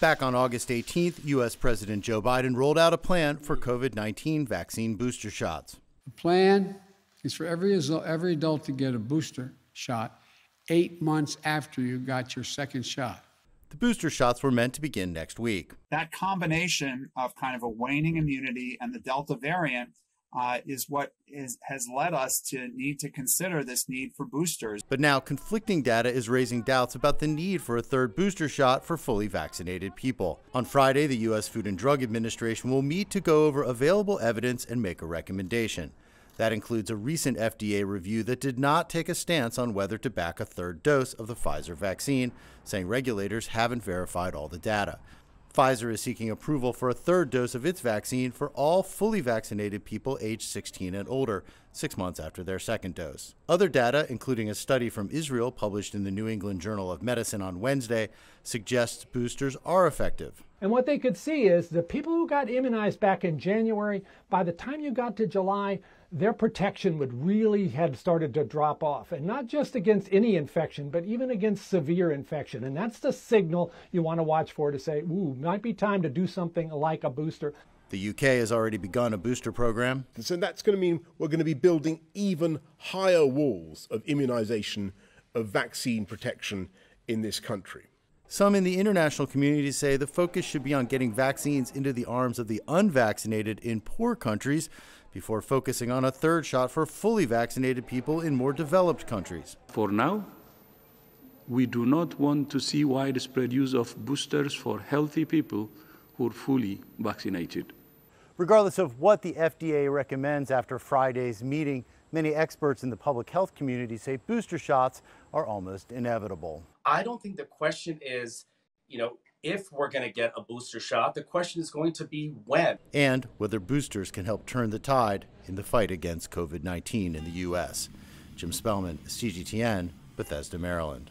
Back on August 18th, U.S. President Joe Biden rolled out a plan for COVID-19 vaccine booster shots. The plan is for every adult to get a booster shot 8 months after you got your second shot. The booster shots were meant to begin next week. That combination of kind of a waning immunity and the Delta variant is what has led us to need to consider this need for boosters. But now conflicting data is raising doubts about the need for a third booster shot for fully vaccinated people. On Friday, the U.S. Food and Drug Administration will meet to go over available evidence and make a recommendation. That includes a recent FDA review that did not take a stance on whether to back a third dose of the Pfizer vaccine, saying regulators haven't verified all the data. Pfizer is seeking approval for a third dose of its vaccine for all fully vaccinated people aged 16 and older, 6 months after their second dose. Other data, including a study from Israel published in the New England Journal of Medicine on Wednesday, suggests boosters are effective. And what they could see is the people who got immunized back in January, by the time you got to July, their protection would really have started to drop off, and not just against any infection, but even against severe infection. And that's the signal you want to watch for to say, ooh, might be time to do something like a booster. The UK has already begun a booster program. So that's going to mean we're going to be building even higher walls of immunization, of vaccine protection in this country. Some in the international community say the focus should be on getting vaccines into the arms of the unvaccinated in poor countries before focusing on a third shot for fully vaccinated people in more developed countries. For now, we do not want to see widespread use of boosters for healthy people who are fully vaccinated. Regardless of what the FDA recommends after Friday's meeting, many experts in the public health community say booster shots are almost inevitable. I don't think the question is, if we're going to get a booster shot. The question is going to be when. And whether boosters can help turn the tide in the fight against COVID-19 in the U.S. Jim Spellman, CGTN, Bethesda, Maryland.